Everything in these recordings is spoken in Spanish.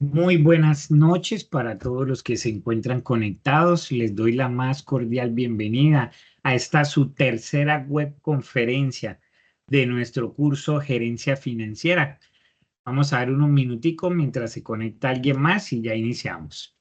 Muy buenas noches para todos los que se encuentran conectados. Les doy la más cordial bienvenida a esta su tercera web conferencia de nuestro curso Gerencia Financiera. Vamos a dar unos minuticos mientras se conecta alguien más y ya iniciamos.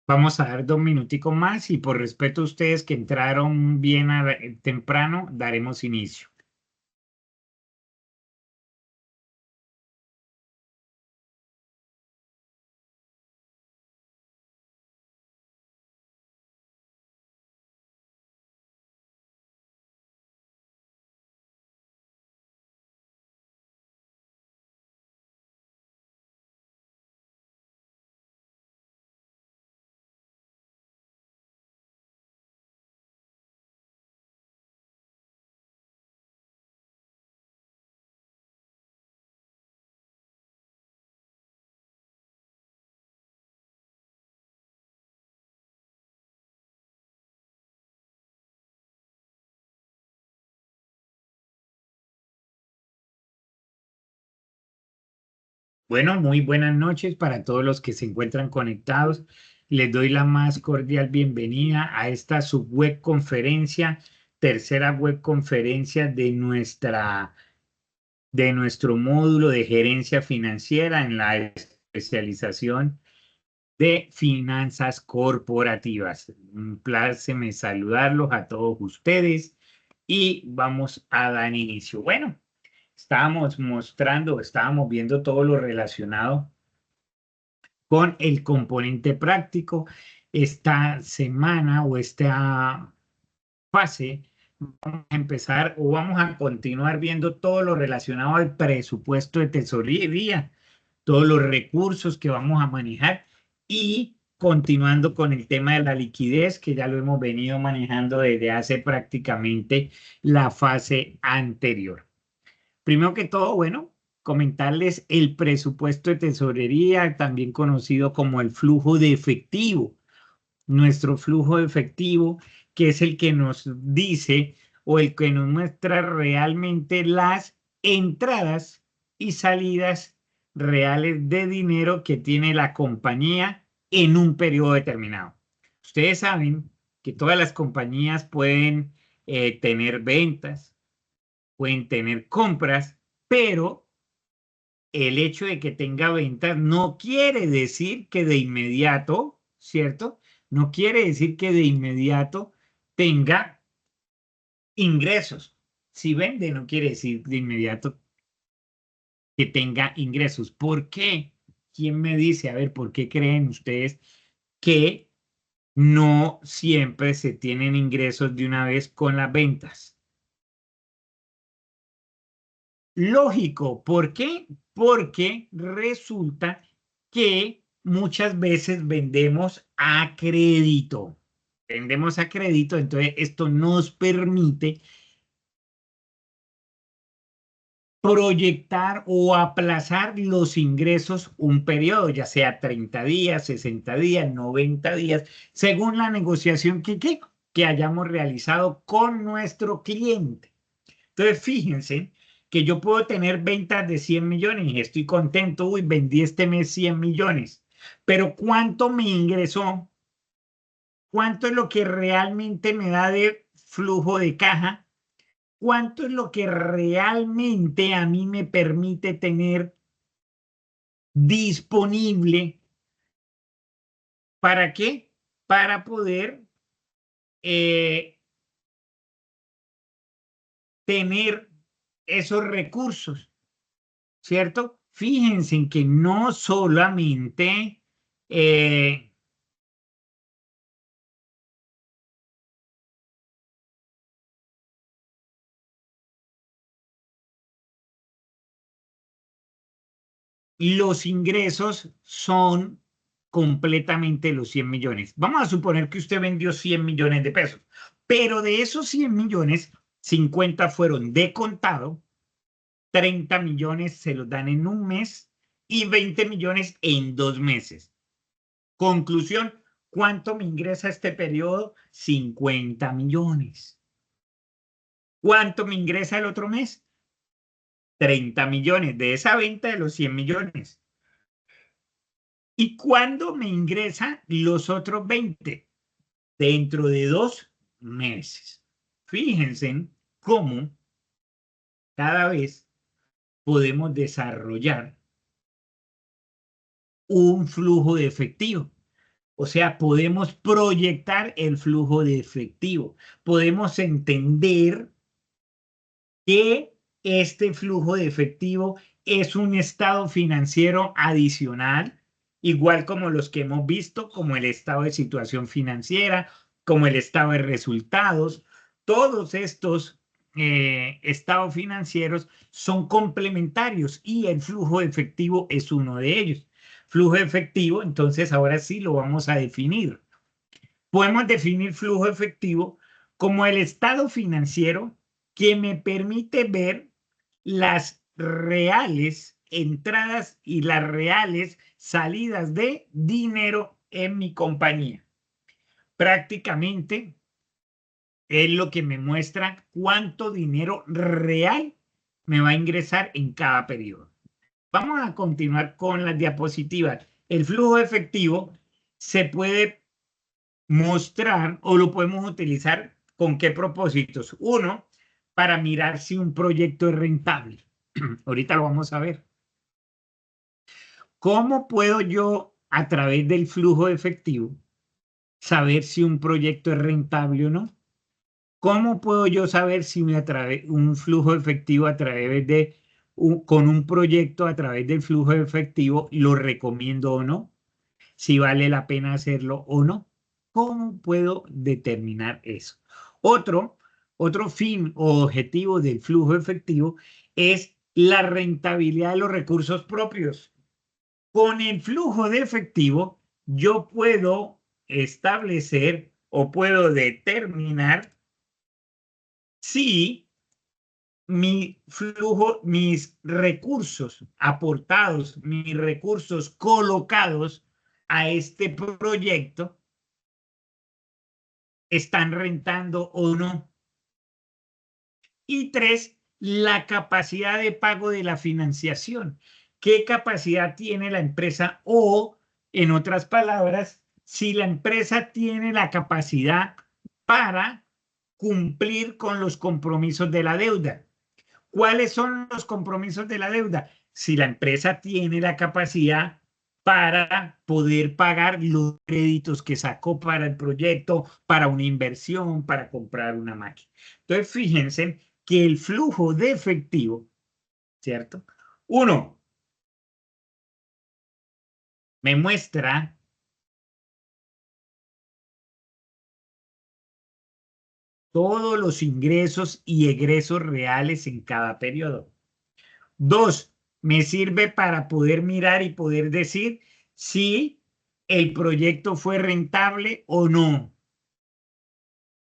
Vamos a dar 2 minuticos más y por respeto a ustedes que entraron bien temprano, daremos inicio. Bueno, muy buenas noches para todos los que se encuentran conectados. Les doy la más cordial bienvenida a esta subweb conferencia, tercera web conferencia de nuestro módulo de gerencia financiera en la especialización de finanzas corporativas. Un placer saludarlos a todos ustedes y vamos a dar inicio. Bueno, estábamos viendo todo lo relacionado con el componente práctico. Esta semana o esta fase vamos a empezar o vamos a continuar viendo todo lo relacionado al presupuesto de tesorería, todos los recursos que vamos a manejar y continuando con el tema de la liquidez, que ya lo hemos venido manejando desde hace prácticamente la fase anterior. Primero que todo, bueno, comentarles el presupuesto de tesorería, también conocido como el flujo de efectivo. Nuestro flujo de efectivo, que es el que nos dice o el que nos muestra realmente las entradas y salidas reales de dinero que tiene la compañía en un periodo determinado. Ustedes saben que todas las compañías pueden tener ventas, pueden tener compras, pero el hecho de que tenga ventas no quiere decir que de inmediato, ¿cierto? No quiere decir que de inmediato tenga ingresos. Si vende, no quiere decir de inmediato que tenga ingresos. ¿Por qué? ¿Quién me dice? A ver, ¿por qué creen ustedes que no siempre se tienen ingresos de una vez con las ventas? Lógico, ¿por qué? Porque resulta que muchas veces vendemos a crédito. Vendemos a crédito, entonces esto nos permite proyectar o aplazar los ingresos un periodo, ya sea 30 días, 60 días, 90 días, según la negociación que hayamos realizado con nuestro cliente. Entonces, fíjense que yo puedo tener ventas de 100 millones y estoy contento, uy, vendí este mes 100 millones, pero ¿cuánto me ingresó? ¿Cuánto es lo que realmente me da de flujo de caja? ¿Cuánto es lo que realmente a mí me permite tener disponible? ¿Para qué? Para poder eh, tener esos recursos, ¿cierto? Fíjense en que no solamente eh, los ingresos son completamente los 100 millones. Vamos a suponer que usted vendió 100 millones de pesos, pero de esos 100 millones, 50 fueron de contado, 30 millones se los dan en un mes y 20 millones en 2 meses. Conclusión, ¿cuánto me ingresa este periodo? 50 millones. ¿Cuánto me ingresa el otro mes? 30 millones de esa venta de los 100 millones. ¿Y cuándo me ingresa los otros 20? Dentro de 2 meses. Fíjense cómo cada vez podemos desarrollar un flujo de efectivo. O sea, podemos proyectar el flujo de efectivo. Podemos entender que este flujo de efectivo es un estado financiero adicional, igual como los que hemos visto, como el estado de situación financiera, como el estado de resultados. Todos estos estados financieros son complementarios y el flujo de efectivo es uno de ellos. Flujo de efectivo, entonces ahora sí lo vamos a definir. Podemos definir flujo efectivo como el estado financiero que me permite ver las reales entradas y las reales salidas de dinero en mi compañía. Prácticamente es lo que me muestra cuánto dinero real me va a ingresar en cada periodo. Vamos a continuar con las diapositivas. El flujo efectivo se puede mostrar o lo podemos utilizar con qué propósitos. Uno, para mirar si un proyecto es rentable. Ahorita lo vamos a ver. ¿Cómo puedo yo, a través del flujo efectivo, saber si un proyecto es rentable o no? ¿Cómo puedo yo saber si un flujo efectivo a través de con un proyecto a través del flujo efectivo lo recomiendo o no? Si vale la pena hacerlo o no. ¿Cómo puedo determinar eso? Otro, otro fin o objetivo del flujo efectivo es la rentabilidad de los recursos propios. Con el flujo de efectivo, yo puedo establecer o puedo determinar si mi flujo, mis recursos aportados, mis recursos colocados a este proyecto están rentando o no. Y tres, la capacidad de pago de la financiación. ¿Qué capacidad tiene la empresa? O, en otras palabras, si la empresa tiene la capacidad para cumplir con los compromisos de la deuda. ¿Cuáles son los compromisos de la deuda? Si la empresa tiene la capacidad para poder pagar los créditos que sacó para el proyecto, para una inversión, para comprar una máquina. Entonces, fíjense que el flujo de efectivo, ¿cierto? Uno, me muestra todos los ingresos y egresos reales en cada periodo. 2, me sirve para poder mirar y poder decir si el proyecto fue rentable o no.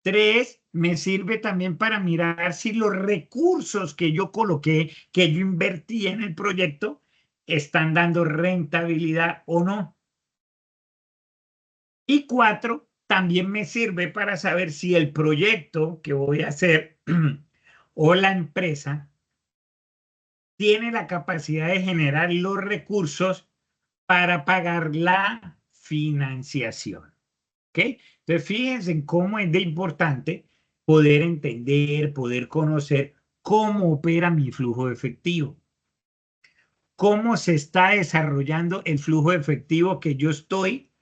3, me sirve también para mirar si los recursos que yo coloqué, que yo invertí en el proyecto, están dando rentabilidad o no. Y 4, también me sirve para saber si el proyecto que voy a hacer o la empresa tiene la capacidad de generar los recursos para pagar la financiación. ¿Ok? Entonces, fíjense en cómo es de importante poder entender, poder conocer cómo opera mi flujo de efectivo, cómo se está desarrollando el flujo de efectivo que yo estoy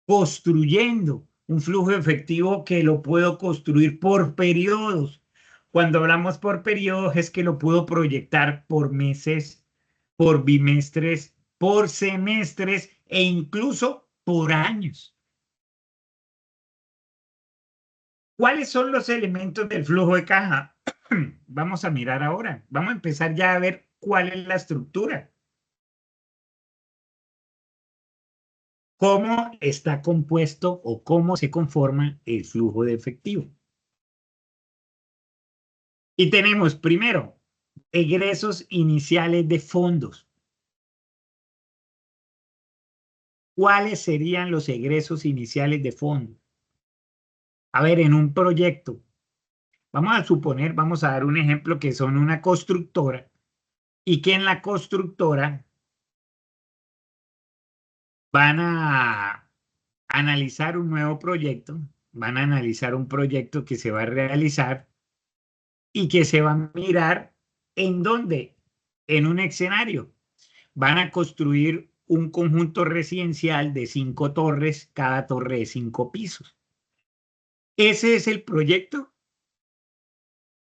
construyendo, un flujo de efectivo que lo puedo construir por periodos. Cuando hablamos por periodos es que lo puedo proyectar por meses, por bimestres, por semestres e incluso por años. ¿Cuáles son los elementos del flujo de caja? Vamos a mirar ahora. Vamos a empezar ya a ver cuál es la estructura. ¿Cómo está compuesto o cómo se conforma el flujo de efectivo? Y tenemos primero egresos iniciales de fondos. ¿Cuáles serían los egresos iniciales de fondos? A ver, en un proyecto, vamos a suponer, vamos a dar un ejemplo que son una constructora y que en la constructora van a analizar un nuevo proyecto, van a analizar un proyecto que se va a realizar y que se va a mirar en dónde, en un escenario. Van a construir un conjunto residencial de 5 torres, cada torre de 5 pisos. Ese es el proyecto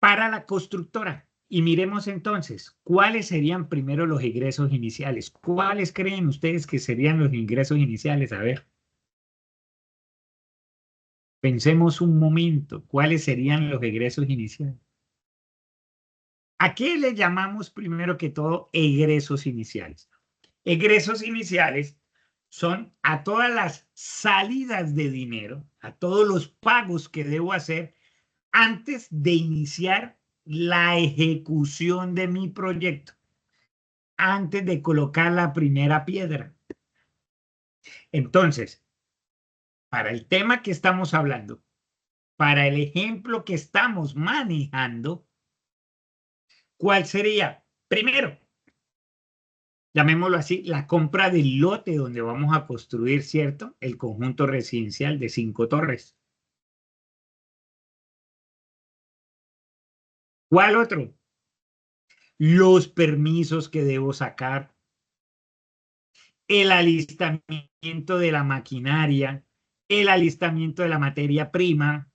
para la constructora. Y miremos entonces, ¿cuáles serían primero los ingresos iniciales? ¿Cuáles creen ustedes que serían los ingresos iniciales? A ver, pensemos un momento, ¿cuáles serían los egresos iniciales? ¿A qué le llamamos primero que todo egresos iniciales? Egresos iniciales son a todas las salidas de dinero, a todos los pagos que debo hacer antes de iniciar la ejecución de mi proyecto, antes de colocar la primera piedra. Entonces, para el tema que estamos hablando, para el ejemplo que estamos manejando, ¿cuál sería? Primero, llamémoslo así, la compra del lote donde vamos a construir, ¿cierto? El conjunto residencial de 5 torres. ¿Cuál otro? Los permisos que debo sacar, el alistamiento de la maquinaria, el alistamiento de la materia prima,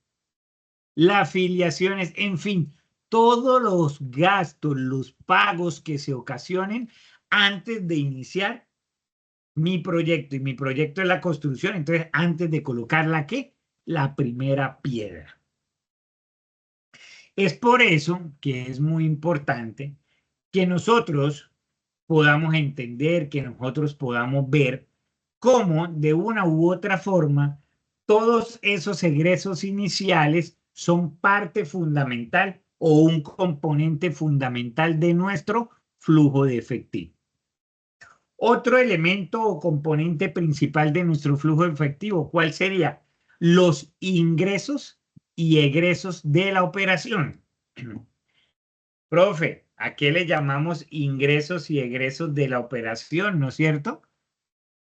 las afiliaciones, en fin, todos los gastos, los pagos que se ocasionen antes de iniciar mi proyecto. Y mi proyecto es la construcción, entonces antes de colocar la ¿qué? La primera piedra. Es por eso que es muy importante que nosotros podamos entender, que nosotros podamos ver cómo de una u otra forma todos esos egresos iniciales son parte fundamental o un componente fundamental de nuestro flujo de efectivo. Otro elemento o componente principal de nuestro flujo de efectivo, ¿cuál sería? Los ingresos y egresos de la operación. Profe, ¿a qué le llamamos ingresos y egresos de la operación, no es cierto?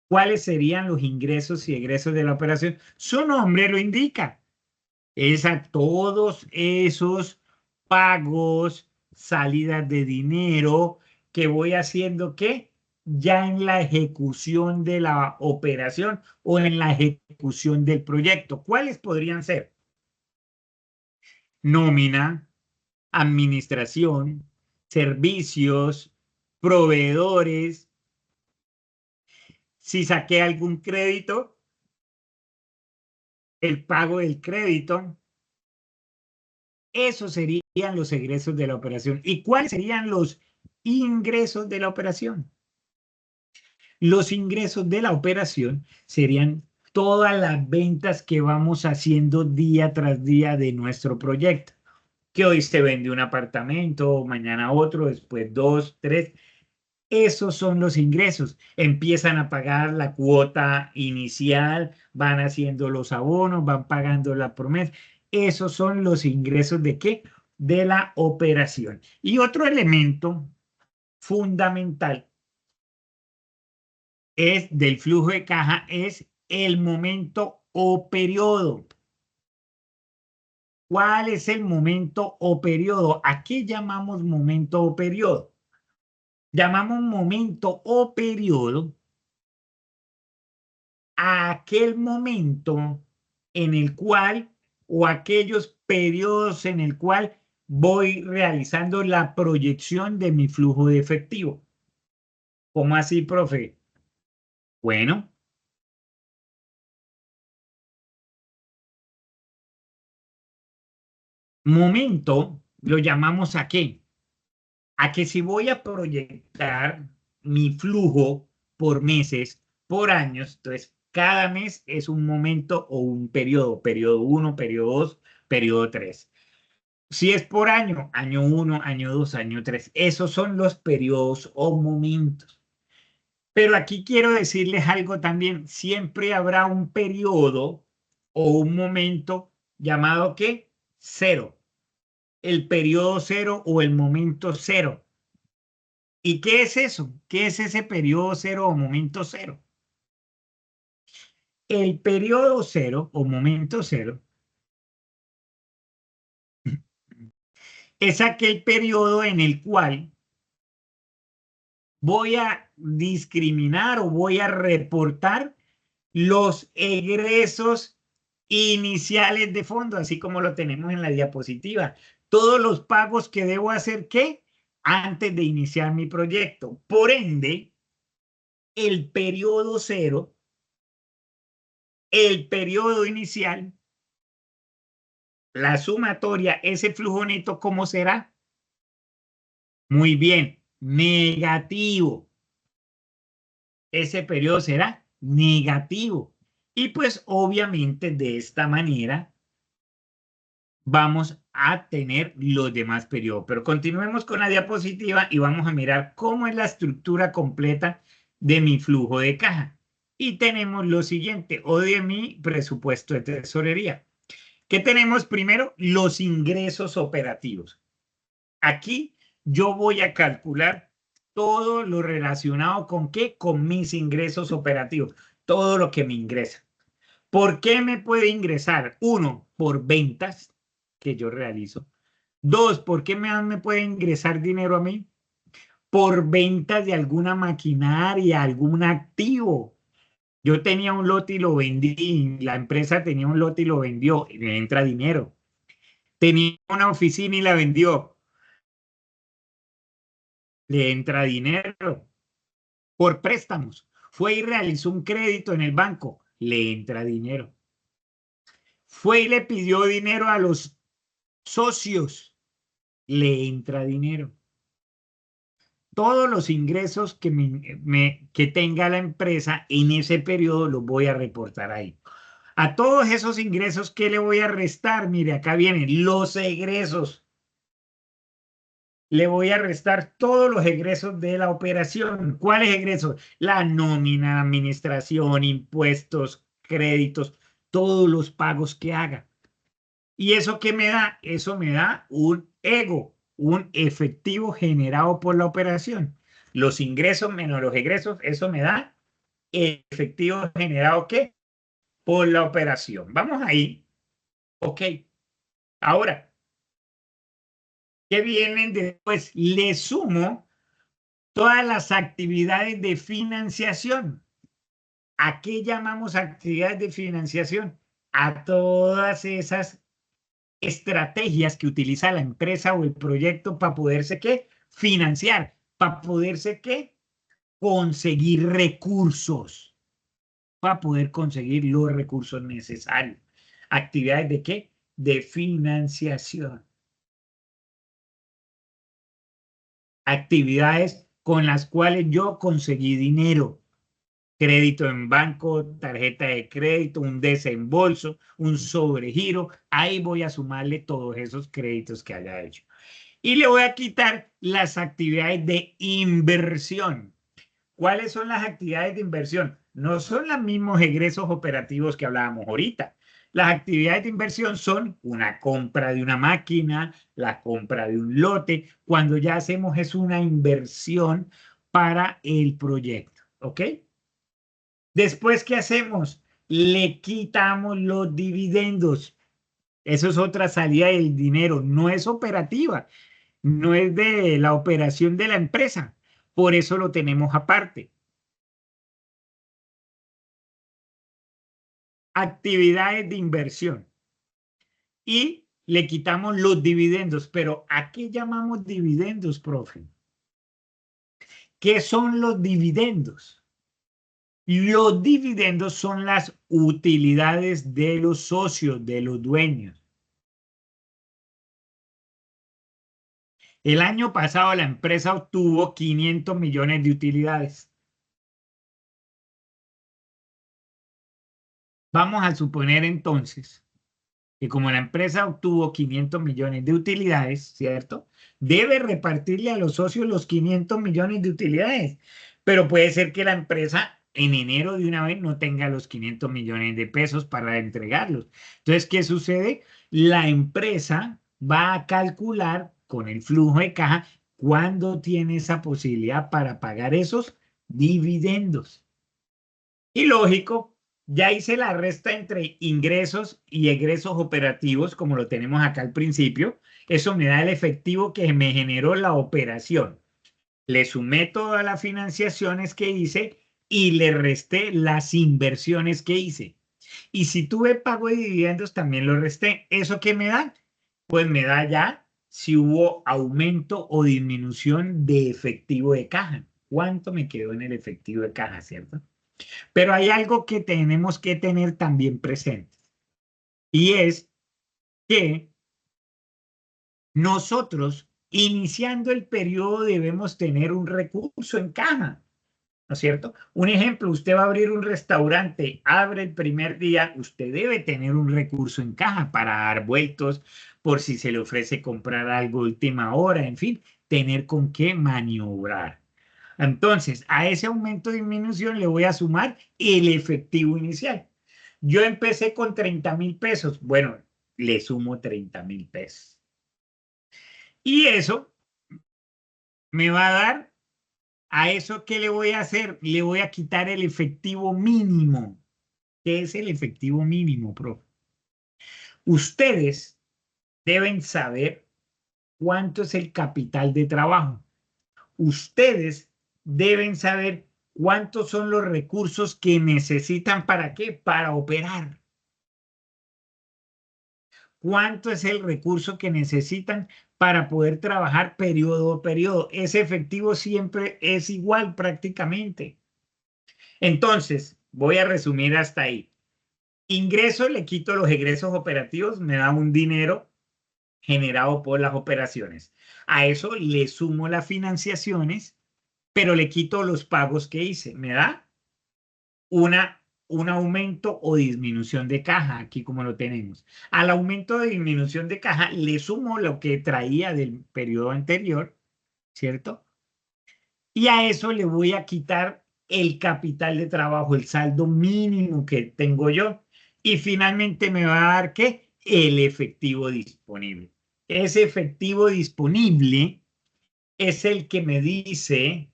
¿Cuáles serían los ingresos y egresos de la operación? Su nombre lo indica. Es a todos esos pagos, salidas de dinero que voy haciendo, ¿qué? Ya en la ejecución de la operación o en la ejecución del proyecto. ¿Cuáles podrían ser? Nómina, administración, servicios, proveedores. Si saqué algún crédito, el pago del crédito. Esos serían los egresos de la operación. ¿Y cuáles serían los ingresos de la operación. Los ingresos de la operación serían todas las ventas que vamos haciendo día tras día de nuestro proyecto. Que hoy se vende un apartamento, mañana otro, después dos, tres. Esos son los ingresos. Empiezan a pagar la cuota inicial, van haciendo los abonos, van pagando la promesa. Esos son los ingresos ¿de qué? De la operación. Y otro elemento fundamental es del flujo de caja es el momento o periodo. ¿Cuál es el momento o periodo? ¿A qué llamamos momento o periodo? Llamamos momento o periodo a aquel momento en el cual o aquellos periodos en el cual voy realizando la proyección de mi flujo de efectivo. ¿Cómo así, profe? Bueno, momento lo llamamos ¿a qué? A que si voy a proyectar mi flujo por meses, por años, entonces cada mes es un momento o un periodo, periodo 1, periodo 2, periodo 3. Si es por año, año 1, año 2, año 3, esos son los periodos o momentos. Pero aquí quiero decirles algo también, siempre habrá un periodo o un momento llamado ¿qué? Cero, el periodo cero o el momento cero. ¿Y qué es eso? ¿Qué es ese periodo cero o momento cero? El periodo cero o momento cero es aquel periodo en el cual voy a discriminar o voy a reportar los egresos iniciales de fondo, así como lo tenemos en la diapositiva. Todos los pagos que debo hacer, ¿qué? Antes de iniciar mi proyecto. Por ende, el periodo cero, el periodo inicial, la sumatoria, ese flujo neto, ¿cómo será? Muy bien, negativo. Ese periodo será negativo. Y pues obviamente de esta manera vamos a tener los demás periodos. Pero continuemos con la diapositiva y vamos a mirar cómo es la estructura completa de mi flujo de caja. Y tenemos lo siguiente, o de mi presupuesto de tesorería. ¿Qué tenemos primero? Los ingresos operativos. Aquí yo voy a calcular todo lo relacionado con qué, con mis ingresos operativos, todo lo que me ingresa. ¿Por qué me puede ingresar? Uno, por ventas que yo realizo. Dos, ¿por qué me puede ingresar dinero a mí? Por ventas de alguna maquinaria, algún activo. Yo tenía un lote y lo vendí, la empresa tenía un lote y lo vendió, y le entra dinero. Tenía una oficina y la vendió, le entra dinero. Por préstamos, fue y realizó un crédito en el banco, le entra dinero. Fue y le pidió dinero a los socios, le entra dinero. Todos los ingresos que tenga la empresa en ese periodo los voy a reportar ahí. A todos esos ingresos, ¿qué le voy a restar? Mire, acá vienen los egresos. Le voy a restar todos los egresos de la operación. ¿Cuáles egresos? La nómina, administración, impuestos, créditos, todos los pagos que haga. ¿Y eso qué me da? Eso me da un ego, un efectivo generado por la operación. Los ingresos menos los egresos, eso me da efectivo generado ¿qué? Por la operación. Vamos ahí. Ok. Ahora, ¿qué vienen después? Le sumo todas las actividades de financiación. ¿A qué llamamos actividades de financiación? A todas esas estrategias que utiliza la empresa o el proyecto para poderse ¿qué? Financiar, para poderse ¿qué? Conseguir recursos, para poder conseguir los recursos necesarios. ¿Actividades de qué? De financiación. actividades con las cuales yo conseguí dinero. Crédito en banco, tarjeta de crédito, un desembolso, un sobregiro. Ahí voy a sumarle todos esos créditos que haya hecho. Y le voy a quitar las actividades de inversión. ¿Cuáles son las actividades de inversión? No son los mismos egresos operativos que hablábamos ahorita. Las actividades de inversión son una compra de una máquina, la compra de un lote. Cuando ya hacemos es una inversión para el proyecto. ¿Ok? Después, ¿qué hacemos? Le quitamos los dividendos. Eso es otra salida del dinero. No es operativa, no es de la operación de la empresa. Por eso lo tenemos aparte. Actividades de inversión. Y le quitamos los dividendos. Pero ¿a qué llamamos dividendos, profe? ¿Qué son los dividendos? Los dividendos son las utilidades de los socios, de los dueños. El año pasado la empresa obtuvo 500 millones de utilidades. Vamos a suponer entonces que como la empresa obtuvo 500 millones de utilidades, ¿cierto? Debe repartirle a los socios los 500 millones de utilidades. Pero puede ser que la empresa en enero de una vez no tenga los 500 millones de pesos para entregarlos. Entonces, ¿qué sucede? La empresa va a calcular con el flujo de caja cuándo tiene esa posibilidad para pagar esos dividendos. Y lógico, ya hice la resta entre ingresos y egresos operativos, como lo tenemos acá al principio. Eso me da el efectivo que me generó la operación. Le sumé todas las financiaciones que hice y le resté las inversiones que hice. Y si tuve pago de dividendos, también lo resté. ¿Eso qué me da? Pues me da ya si hubo aumento o disminución de efectivo de caja. ¿Cuánto me quedó en el efectivo de caja, cierto? Pero hay algo que tenemos que tener también presente y es que nosotros, iniciando el periodo, debemos tener un recurso en caja, ¿no es cierto? Un ejemplo, usted va a abrir un restaurante, abre el primer día, usted debe tener un recurso en caja para dar vueltos por si se le ofrece comprar algo de última hora, en fin, tener con qué maniobrar. Entonces, a ese aumento de disminución le voy a sumar el efectivo inicial. Yo empecé con 30,000 pesos. Bueno, le sumo 30,000 pesos. Y eso me va a dar, a eso ¿qué le voy a hacer? Le voy a quitar el efectivo mínimo. ¿Qué es el efectivo mínimo, profe? Ustedes deben saber cuánto es el capital de trabajo. Ustedes deben saber cuántos son los recursos que necesitan para qué, para operar. ¿Cuánto es el recurso que necesitan para poder trabajar periodo a periodo? Ese efectivo siempre es igual prácticamente. Entonces, voy a resumir hasta ahí. Ingreso, le quito los egresos operativos, me da un dinero generado por las operaciones. A eso le sumo las financiaciones, pero le quito los pagos que hice. Me da un aumento o disminución de caja, aquí como lo tenemos. Al aumento de disminución de caja le sumo lo que traía del periodo anterior, ¿cierto? Y a eso le voy a quitar el capital de trabajo, el saldo mínimo que tengo yo. Y finalmente me va a dar, ¿qué? El efectivo disponible. Ese efectivo disponible es el que me dice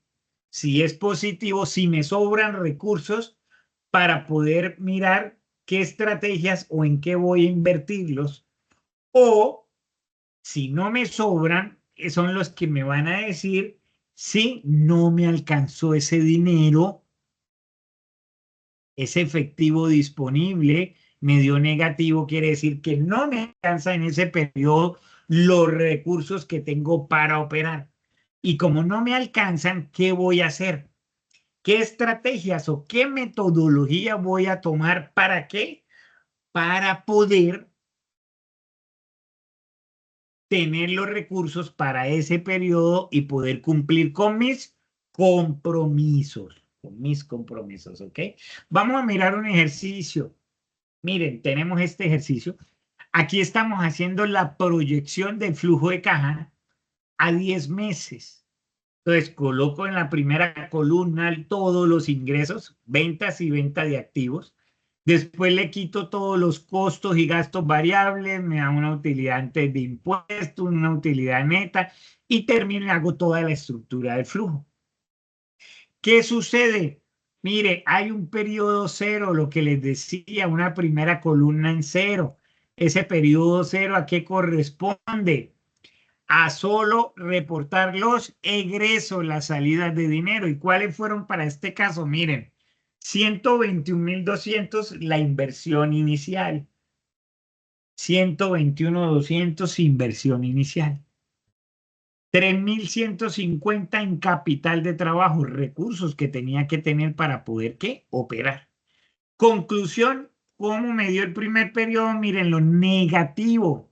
si es positivo, si me sobran recursos para poder mirar qué estrategias o en qué voy a invertirlos. O si no me sobran, son los que me van a decir si no me alcanzó ese dinero, ese efectivo disponible, me dio negativo, quiere decir que no me alcanza en ese periodo los recursos que tengo para operar. Y como no me alcanzan, ¿qué voy a hacer? ¿Qué estrategias o qué metodología voy a tomar? ¿Para qué? Para poder tener los recursos para ese periodo y poder cumplir con mis compromisos. Con mis compromisos, ¿ok? Vamos a mirar un ejercicio. Miren, tenemos este ejercicio. Aquí estamos haciendo la proyección del flujo de caja a 10 meses. Entonces, coloco en la primera columna todos los ingresos, ventas y venta de activos. Después le quito todos los costos y gastos variables, me da una utilidad antes de impuestos, una utilidad neta y termino y hago toda la estructura del flujo. ¿Qué sucede? Mire, hay un periodo cero, lo que les decía, una primera columna en cero. Ese periodo cero, ¿a qué corresponde? A solo reportar los egresos, las salidas de dinero. ¿Y cuáles fueron para este caso? Miren, 121.200 la inversión inicial, 121.200 inversión inicial, 3.150 en capital de trabajo, recursos que tenía que tener para poder, ¿qué? Operar. Conclusión, ¿cómo me dio el primer periodo? Miren, lo negativo.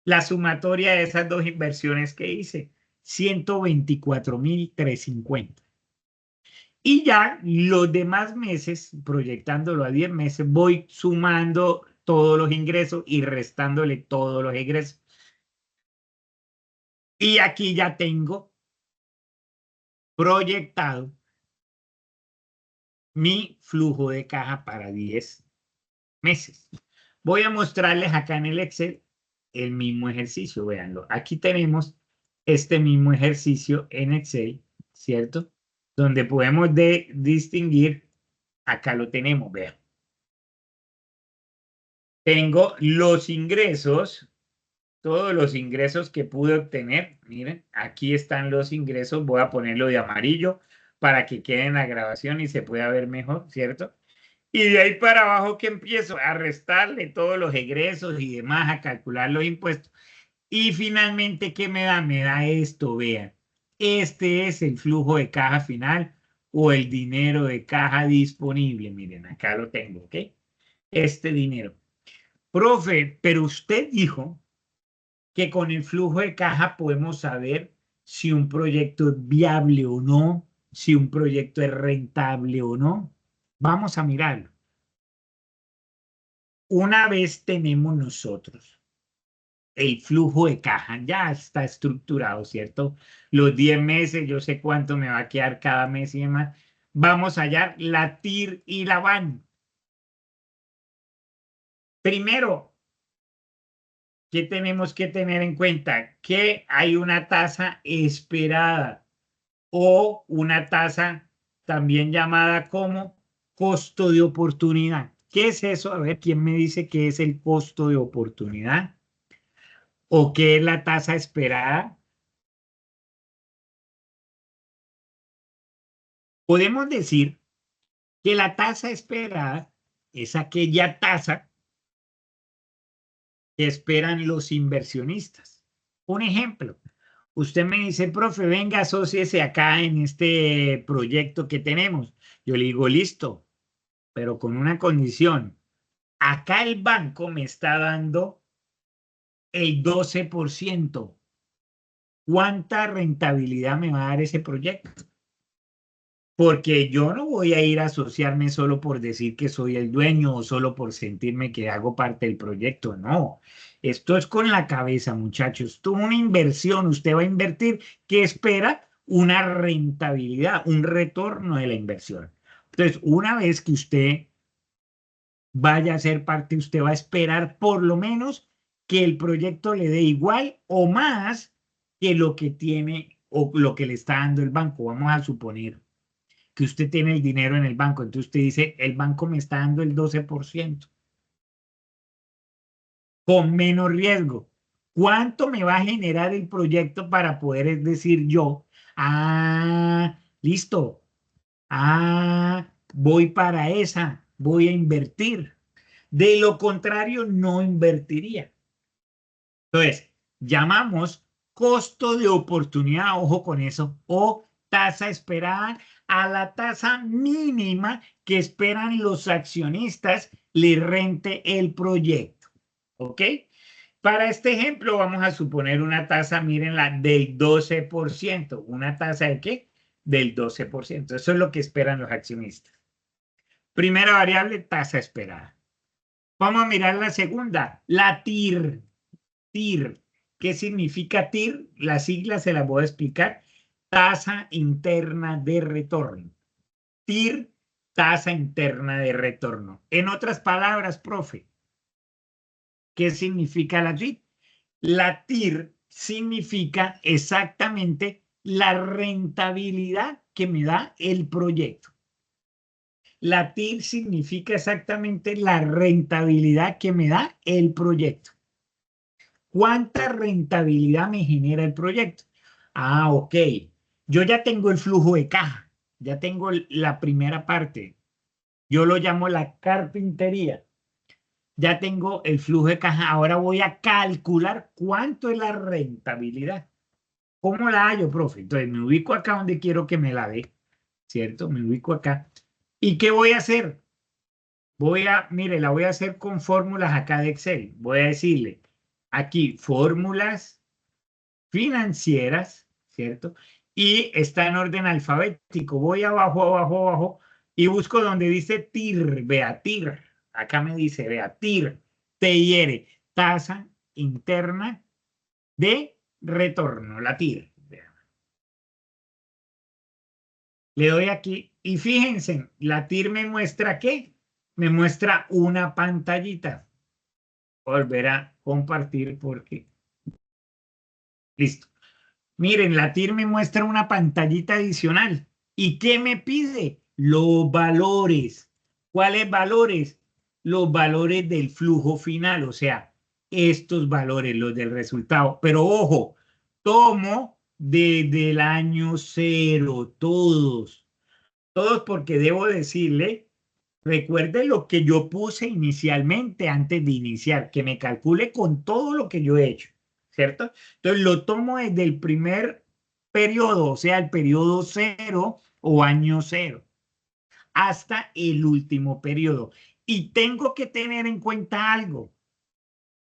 La sumatoria de esas dos inversiones que hice, 124.350. Y ya los demás meses, proyectándolo a 10 meses, voy sumando todos los ingresos y restándole todos los egresos. Y aquí ya tengo proyectado mi flujo de caja para 10 meses. Voy a mostrarles acá en el Excel el mismo ejercicio, véanlo. Aquí tenemos este mismo ejercicio en Excel, ¿cierto? Donde podemos distinguir, acá lo tenemos, vean. Tengo los ingresos, todos los ingresos que pude obtener. Miren, aquí están los ingresos. Voy a ponerlo de amarillo para que quede en la grabación y se pueda ver mejor, ¿cierto? Y de ahí para abajo que empiezo a restarle todos los egresos y demás, a calcular los impuestos. Y finalmente, ¿qué me da? Me da esto, vean. Este es el flujo de caja final o el dinero de caja disponible. Miren, acá lo tengo, ¿ok? Este dinero. Profe, pero usted dijo que con el flujo de caja podemos saber si un proyecto es viable o no, si un proyecto es rentable o no. Vamos a mirarlo. Una vez tenemos nosotros el flujo de caja, ya está estructurado, ¿cierto? Los 10 meses, yo sé cuánto me va a quedar cada mes y demás. Vamos a hallar la TIR y la BAN. Primero, ¿qué tenemos que tener en cuenta? Que hay una tasa esperada o una tasa también llamada como costo de oportunidad. ¿Qué es eso? A ver, ¿quién me dice qué es el costo de oportunidad? ¿O qué es la tasa esperada? Podemos decir que la tasa esperada es aquella tasa que esperan los inversionistas. Un ejemplo, usted me dice, profe, venga, asóciese acá en este proyecto que tenemos. Yo le digo, listo, pero con una condición. Acá el banco me está dando el 12%. ¿Cuánta rentabilidad me va a dar ese proyecto? Porque yo no voy a ir a asociarme solo por decir que soy el dueño o solo por sentirme que hago parte del proyecto. No, esto es con la cabeza, muchachos. Esto es una inversión. Usted va a invertir que espera una rentabilidad, un retorno de la inversión. Entonces, una vez que usted vaya a ser parte, usted va a esperar por lo menos que el proyecto le dé igual o más que lo que tiene o lo que le está dando el banco. Vamos a suponer que usted tiene el dinero en el banco. Entonces usted dice, el banco me está dando el 12% con menos riesgo. ¿Cuánto me va a generar el proyecto para poder decir yo, listo, voy para esa, voy a invertir? De lo contrario, no invertiría. Entonces, llamamos costo de oportunidad, ojo con eso, o tasa esperada a la tasa mínima que esperan los accionistas le rente el proyecto. ¿Ok? Para este ejemplo vamos a suponer una tasa, mírenla, del 12%. ¿Una tasa de qué? Del 12%. Eso es lo que esperan los accionistas. Primera variable, tasa esperada. Vamos a mirar la segunda, la TIR. TIR. ¿Qué significa TIR? Las siglas se las voy a explicar. Tasa interna de retorno. TIR, tasa interna de retorno. En otras palabras, profe, ¿qué significa la TIR? La TIR significa exactamente la rentabilidad que me da el proyecto. La TIR significa exactamente la rentabilidad que me da el proyecto. ¿Cuánta rentabilidad me genera el proyecto? Ah, ok. Yo ya tengo el flujo de caja, ya tengo la primera parte. Yo lo llamo la carpintería. Ya tengo el flujo de caja. Ahora voy a calcular cuánto es la rentabilidad. ¿Cómo la hallo, profe? Entonces me ubico acá donde quiero que me la dé, ¿cierto? Me ubico acá. ¿Y qué voy a hacer? Mire, la voy a hacer con fórmulas acá de Excel. Voy a decirle aquí fórmulas financieras, ¿cierto? Y está en orden alfabético. Voy abajo, abajo, abajo y busco donde dice TIR, vea, TIR. Acá me dice, vea, TIR, TIR, tasa interna de retorno, la TIR. Vea. Le doy aquí y fíjense, la TIR me muestra ¿qué? Me muestra una pantallita. Volver a compartir porque... Listo. Miren, la TIR me muestra una pantallita adicional. ¿Y qué me pide? Los valores. ¿Cuáles valores? Los valores del flujo final, o sea, estos valores, los del resultado. Pero ojo, tomo desde el año cero, todos. Todos porque debo decirle, recuerde lo que yo puse inicialmente antes de iniciar, que me calcule con todo lo que yo he hecho, ¿cierto? Entonces lo tomo desde el primer periodo, o sea, el periodo cero o año cero, hasta el último periodo. Y tengo que tener en cuenta algo.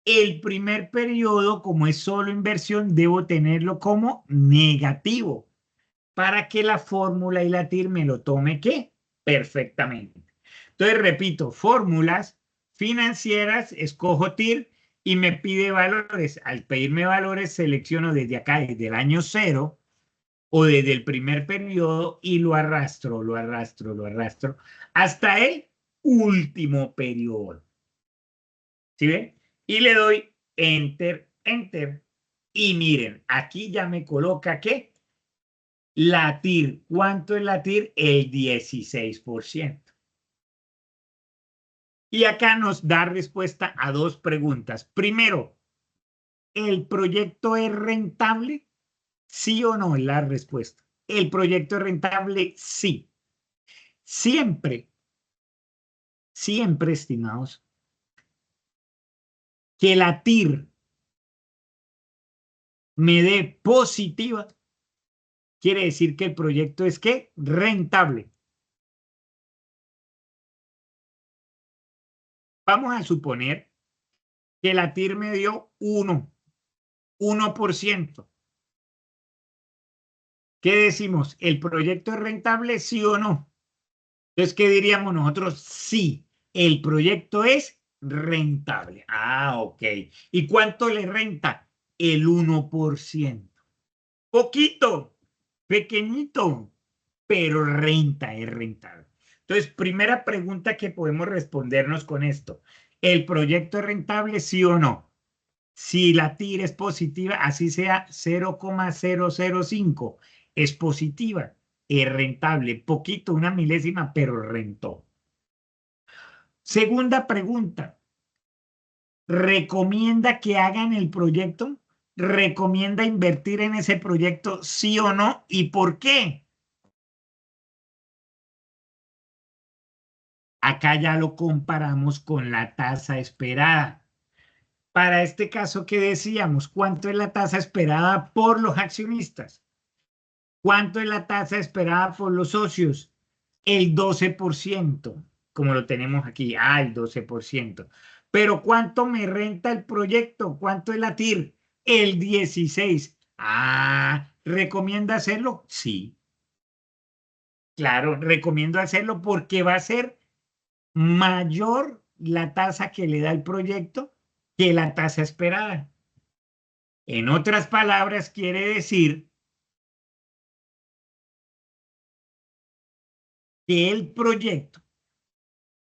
El primer periodo, como es solo inversión, debo tenerlo como negativo para que la fórmula y la TIR me lo tome ¿qué? Perfectamente. Entonces, repito, fórmulas financieras, escojo TIR y me pide valores. Al pedirme valores, selecciono desde acá, desde el año cero o desde el primer periodo y lo arrastro, lo arrastro, lo arrastro hasta el último periodo. ¿Sí ven? Y le doy Enter, Enter. Y miren, aquí ya me coloca ¿qué? La TIR, ¿cuánto es la TIR? El 16%. Y acá nos da respuesta a dos preguntas. Primero, ¿el proyecto es rentable? ¿Sí o no? Es la respuesta. ¿El proyecto es rentable? Sí. Siempre, siempre, estimados, que la TIR me dé positiva, quiere decir que el proyecto es ¿qué? Rentable. Vamos a suponer que la TIR me dio 1%. ¿Qué decimos? ¿El proyecto es rentable, sí o no? Entonces, ¿qué diríamos nosotros? Sí, el proyecto es rentable. Ah, ok. ¿Y cuánto le renta? El 1%. Poquito, pequeñito, pero renta, es rentable. Entonces, primera pregunta que podemos respondernos con esto. ¿El proyecto es rentable, sí o no? Si la TIR es positiva, así sea 0,005, es positiva, es rentable, poquito, una milésima, pero rentó. Segunda pregunta, ¿recomienda que hagan el proyecto? ¿Recomienda invertir en ese proyecto, sí o no? ¿Y por qué? Acá ya lo comparamos con la tasa esperada. Para este caso, ¿qué decíamos? ¿Cuánto es la tasa esperada por los accionistas? ¿Cuánto es la tasa esperada por los socios? El 12%, como lo tenemos aquí. Ah, el 12%. Pero ¿cuánto me renta el proyecto? ¿Cuánto es la TIR? El 16. Ah, ¿recomienda hacerlo? Sí, claro, recomiendo hacerlo porque va a ser mayor la tasa que le da el proyecto que la tasa esperada. En otras palabras, quiere decir que el proyecto,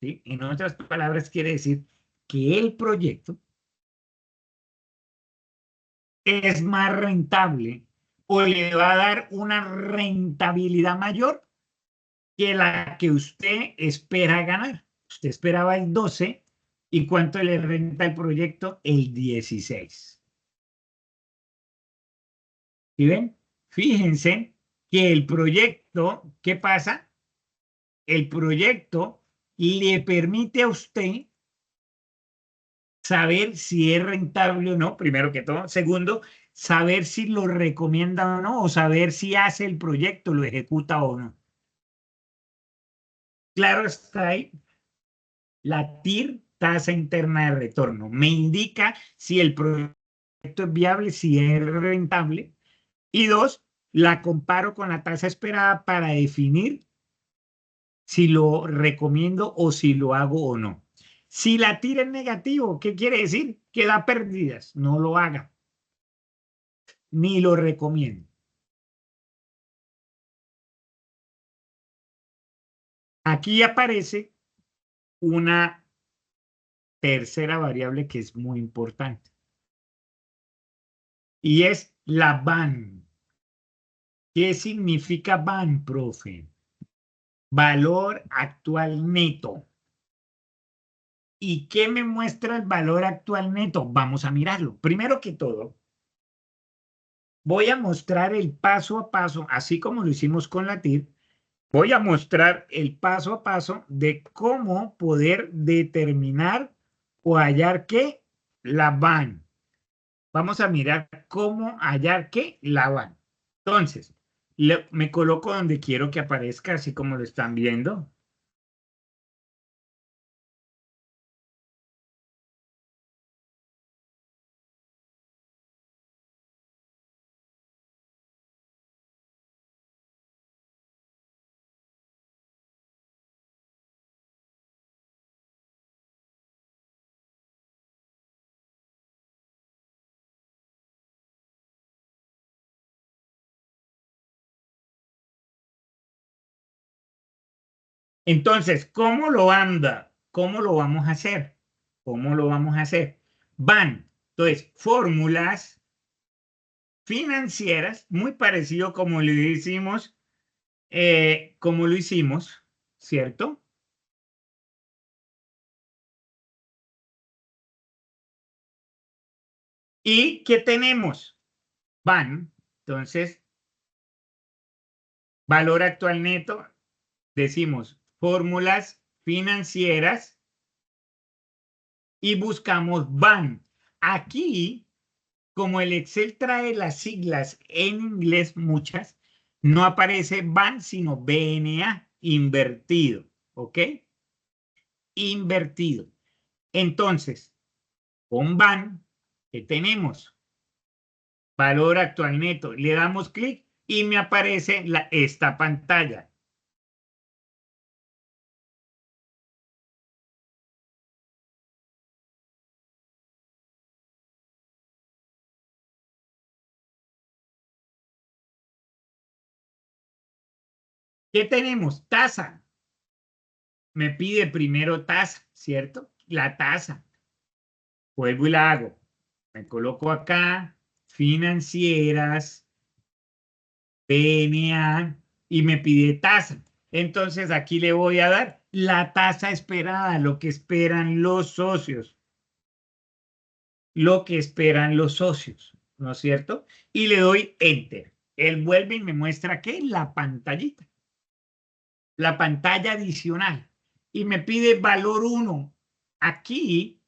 ¿sí? En otras palabras, quiere decir que el proyecto es más rentable o le va a dar una rentabilidad mayor que la que usted espera ganar. Usted esperaba el 12 y ¿cuánto le renta el proyecto? El 16. ¿Sí ven? Fíjense que el proyecto, ¿qué pasa? El proyecto le permite a usted saber si es rentable o no, primero que todo. Segundo, saber si lo recomienda o no, o saber si hace el proyecto, lo ejecuta o no. Claro está ahí, la TIR, tasa interna de retorno, me indica si el proyecto es viable, si es rentable. Y dos, la comparo con la tasa esperada para definir si lo recomiendo o si lo hago o no. Si la TIR es negativo, ¿qué quiere decir? Que da pérdidas, no lo haga, ni lo recomiendo. Aquí aparece una tercera variable que es muy importante y es la VAN. ¿Qué significa VAN, profe? Valor actual neto. ¿Y qué me muestra el valor actual neto? Vamos a mirarlo. Primero que todo, voy a mostrar el paso a paso, así como lo hicimos con la TIR. Voy a mostrar el paso a paso de cómo poder determinar o hallar qué la VAN. Vamos a mirar cómo hallar qué la VAN. Entonces, me coloco donde quiero que aparezca, así como lo están viendo. Entonces, ¿cómo lo anda? ¿Cómo lo vamos a hacer? ¿Cómo lo vamos a hacer? Van, entonces, fórmulas financieras, muy parecido como lo hicimos, ¿cierto? ¿Y qué tenemos? Van, entonces, valor actual neto, decimos fórmulas financieras y buscamos van. Aquí, como el Excel trae las siglas en inglés, muchas, no aparece van, sino BNA, invertido, ¿ok? Invertido. Entonces, con van, ¿qué tenemos? Valor actual neto. Le damos clic y me aparece esta pantalla. ¿Qué tenemos? Tasa. Me pide primero tasa, ¿cierto? La tasa. Vuelvo y la hago. Me coloco acá, financieras, PNA, y me pide tasa. Entonces aquí le voy a dar la tasa esperada, lo que esperan los socios. Lo que esperan los socios, ¿no es cierto? Y le doy Enter. Él vuelve y me muestra ¿qué? La pantallita. La pantalla adicional. Y me pide valor 1. Aquí,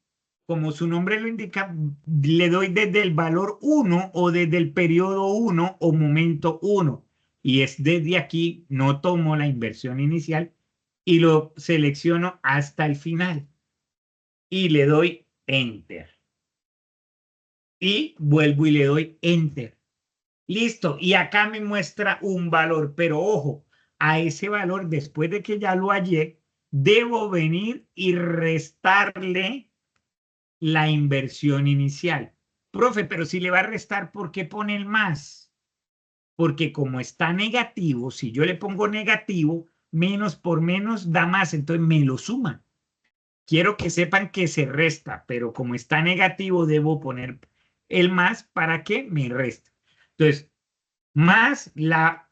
como su nombre lo indica, le doy desde el valor 1 o desde el periodo 1 o momento 1. Y es desde aquí, no tomo la inversión inicial y lo selecciono hasta el final. Y le doy Enter. Y vuelvo y le doy Enter. Listo. Y acá me muestra un valor, pero ojo, a ese valor, después de que ya lo hallé, debo venir y restarle la inversión inicial. Profe, pero si le va a restar, ¿por qué pone el más? Porque como está negativo, si yo le pongo negativo, menos por menos da más, entonces me lo suma. Quiero que sepan que se resta, pero como está negativo, debo poner el más para que me reste. Entonces, más la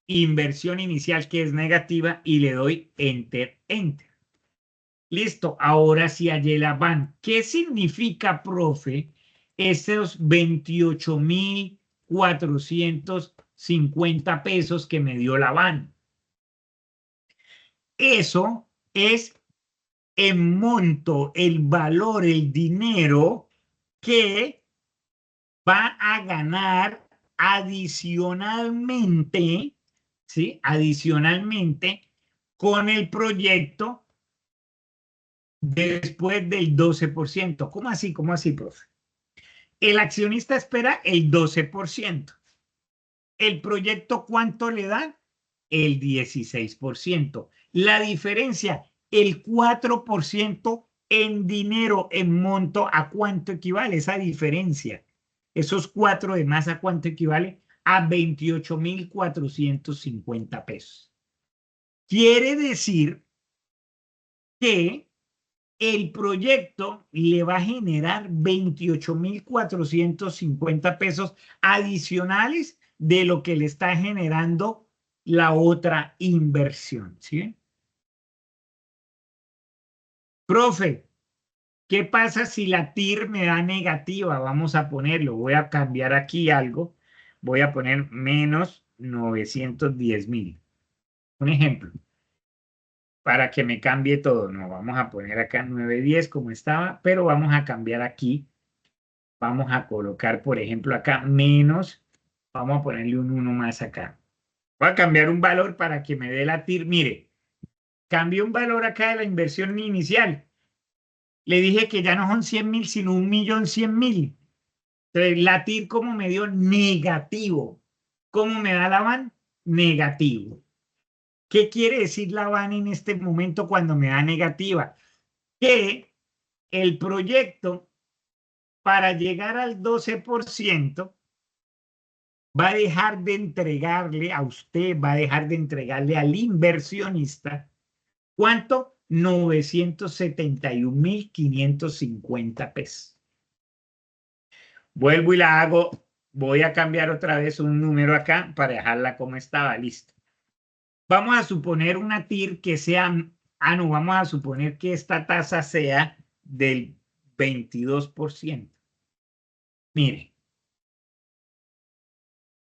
inversión inicial que es negativa y le doy Enter, Enter. Listo, ahora sí hallé la van. ¿Qué significa, profe, esos 28.450 pesos que me dio la van? Eso es en monto, el valor, el dinero que va a ganar adicionalmente, ¿sí? Adicionalmente con el proyecto después del 12%. ¿Cómo así? ¿Cómo así, profe? El accionista espera el 12%. ¿El proyecto cuánto le da? El 16%. La diferencia, el 4% en dinero, en monto, ¿a cuánto equivale esa diferencia? Esos 4 de más, ¿a cuánto equivale? A 28.450 pesos. Quiere decir que el proyecto le va a generar 28.450 pesos adicionales de lo que le está generando la otra inversión, ¿sí? Profe, ¿qué pasa si la TIR me da negativa? Vamos a ponerlo, voy a cambiar aquí algo, voy a poner menos 910.000. Un ejemplo, para que me cambie todo. No, vamos a poner acá 910 como estaba, pero vamos a cambiar aquí. Vamos a colocar, por ejemplo, acá menos, vamos a ponerle un 1 más acá. Voy a cambiar un valor para que me dé la TIR. Mire, cambié un valor acá de la inversión inicial. Le dije que ya no son 100.000, sino 1.100.000. Entonces, la TIR, ¿cómo me dio? Negativo. ¿Cómo me da la van? Negativo. ¿Qué quiere decir la van en este momento cuando me da negativa? Que el proyecto, para llegar al 12%, va a dejar de entregarle a usted, va a dejar de entregarle al inversionista, ¿cuánto? 971.550 pesos. Vuelvo y la hago, voy a cambiar otra vez un número acá para dejarla como estaba, listo. Vamos a suponer una TIR que sea, no, vamos a suponer que esta tasa sea del 22%. Mire,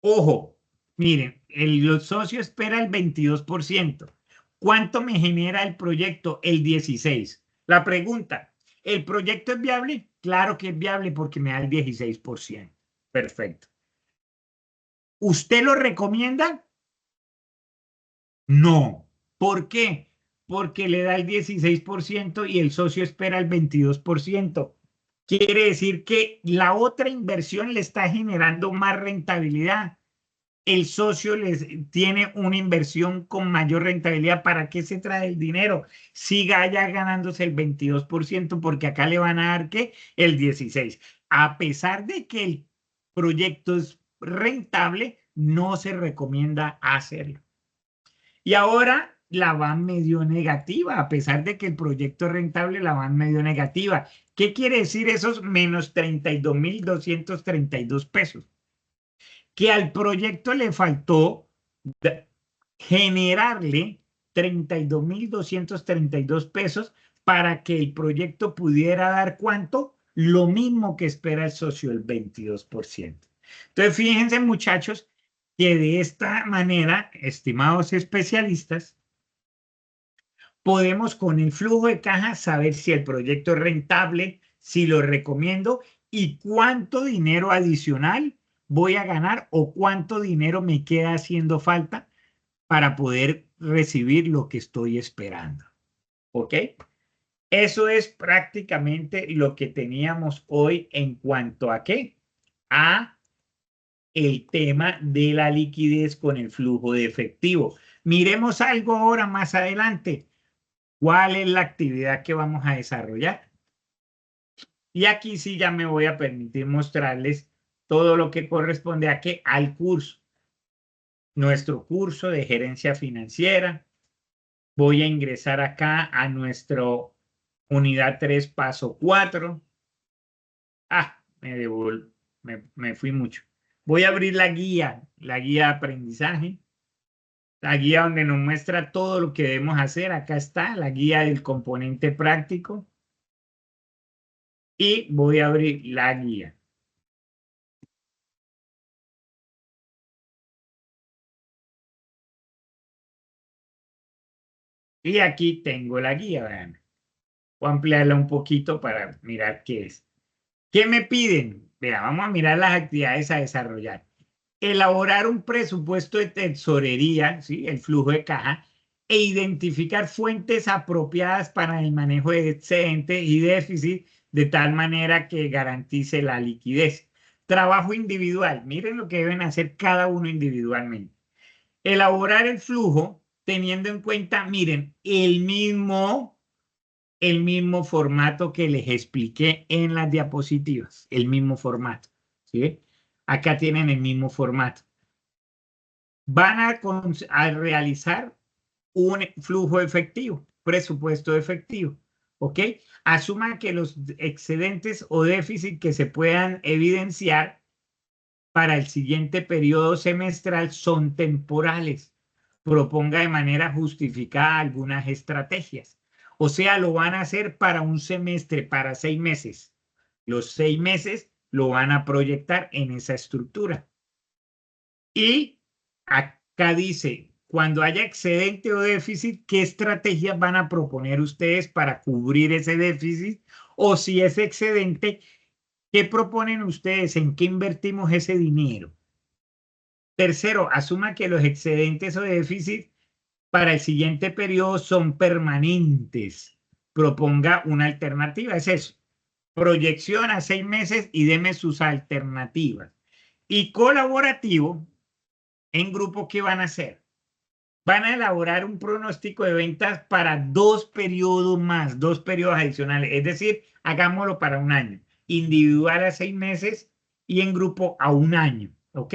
ojo, miren, el socio espera el 22%. ¿Cuánto me genera el proyecto? El 16%. La pregunta, ¿el proyecto es viable? Claro que es viable porque me da el 16%. Perfecto. ¿Usted lo recomienda? No. ¿Por qué? Porque le da el 16% y el socio espera el 22%. Quiere decir que la otra inversión le está generando más rentabilidad. El socio les tiene una inversión con mayor rentabilidad. ¿Para qué se trae el dinero? Siga ya ganándose el 22% porque acá le van a dar ¿qué? El 16%. A pesar de que el proyecto es rentable, no se recomienda hacerlo. Y ahora la van medio negativa, a pesar de que el proyecto es rentable, la van medio negativa. ¿Qué quiere decir esos menos 32.232 pesos? Que al proyecto le faltó generarle 32.232 pesos para que el proyecto pudiera dar ¿cuánto? Lo mismo que espera el socio, el 22%. Entonces, fíjense, muchachos, que de esta manera, estimados especialistas, podemos con el flujo de caja saber si el proyecto es rentable, si lo recomiendo y cuánto dinero adicional voy a ganar o cuánto dinero me queda haciendo falta para poder recibir lo que estoy esperando. ¿Ok? Eso es prácticamente lo que teníamos hoy en cuanto a qué, a el tema de la liquidez con el flujo de efectivo. Miremos algo ahora más adelante. ¿Cuál es la actividad que vamos a desarrollar? Y aquí sí ya me voy a permitir mostrarles todo lo que corresponde a qué, al curso. Nuestro curso de gerencia financiera. Voy a ingresar acá a nuestro unidad 3, paso 4. Me fui mucho. Voy a abrir la guía de aprendizaje, la guía donde nos muestra todo lo que debemos hacer. Acá está la guía del componente práctico y voy a abrir la guía. Y aquí tengo la guía, vean. Voy a ampliarla un poquito para mirar qué es. ¿Qué me piden? Vea, vamos a mirar las actividades a desarrollar. Elaborar un presupuesto de tesorería, ¿sí? El flujo de caja, e identificar fuentes apropiadas para el manejo de excedentes y déficit de tal manera que garantice la liquidez. Trabajo individual. Miren lo que deben hacer cada uno individualmente. Elaborar el flujo teniendo en cuenta, miren, el mismo formato que les expliqué en las diapositivas, el mismo formato, ¿sí? Acá tienen el mismo formato. Van a realizar un flujo efectivo, presupuesto efectivo, ¿ok? Asuma que los excedentes o déficit que se puedan evidenciar para el siguiente periodo semestral son temporales. Proponga de manera justificada algunas estrategias. O sea, lo van a hacer para un semestre, para 6 meses. Los 6 meses lo van a proyectar en esa estructura. Y acá dice, cuando haya excedente o déficit, ¿qué estrategias van a proponer ustedes para cubrir ese déficit? O si es excedente, ¿qué proponen ustedes? ¿En qué invertimos ese dinero? Tercero, asuma que los excedentes o déficit para el siguiente periodo son permanentes. Proponga una alternativa. Es eso. Proyección a 6 meses y deme sus alternativas. Y colaborativo, en grupo, ¿qué van a hacer? Van a elaborar un pronóstico de ventas para 2 periodos más, 2 periodos adicionales. Es decir, hagámoslo para un año. Individual a 6 meses y en grupo a un año. ¿Ok?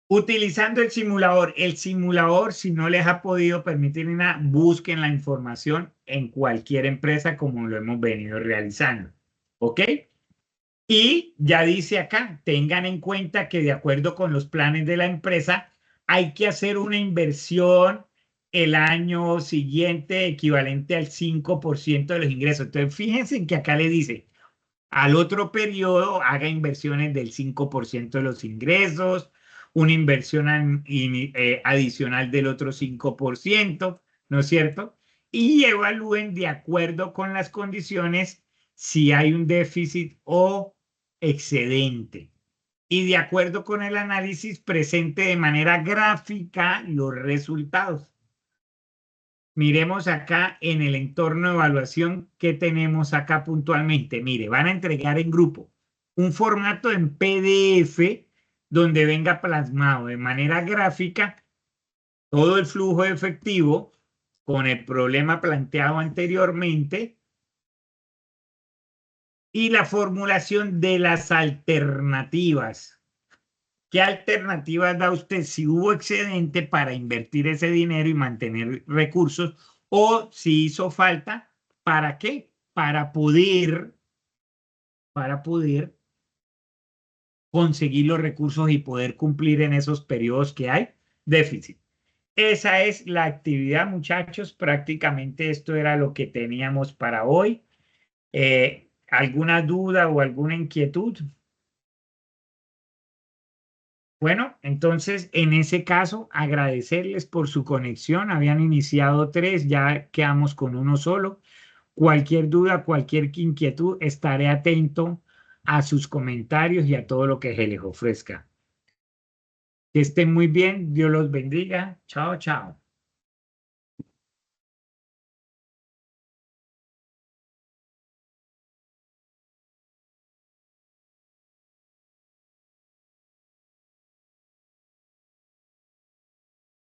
Utilizando el simulador. El simulador, si no les ha podido permitir nada, busquen la información en cualquier empresa como lo hemos venido realizando. ¿Ok? Y ya dice acá, tengan en cuenta que de acuerdo con los planes de la empresa, hay que hacer una inversión el año siguiente equivalente al 5% de los ingresos. Entonces, fíjense en que acá le dice, al otro periodo haga inversiones del 5% de los ingresos, una inversión adicional del otro 5%, ¿no es cierto? Y evalúen de acuerdo con las condiciones si hay un déficit o excedente. Y de acuerdo con el análisis, presente de manera gráfica los resultados. Miremos acá en el entorno de evaluación que tenemos acá puntualmente. Mire, van a entregar en grupo un formato en PDF donde venga plasmado de manera gráfica todo el flujo efectivo con el problema planteado anteriormente y la formulación de las alternativas. ¿Qué alternativas da usted si hubo excedente para invertir ese dinero y mantener recursos? O si hizo falta, ¿para qué? Para poder conseguir los recursos y poder cumplir en esos periodos que hay déficit. Esa es la actividad, muchachos. Prácticamente esto era lo que teníamos para hoy. ¿Alguna duda o alguna inquietud? Bueno, entonces en ese caso agradecerles por su conexión. Habían iniciado 3, ya quedamos con uno solo. Cualquier duda, cualquier inquietud, estaré atento a sus comentarios y a todo lo que se les ofrezca. Que estén muy bien, Dios los bendiga. Chao, chao.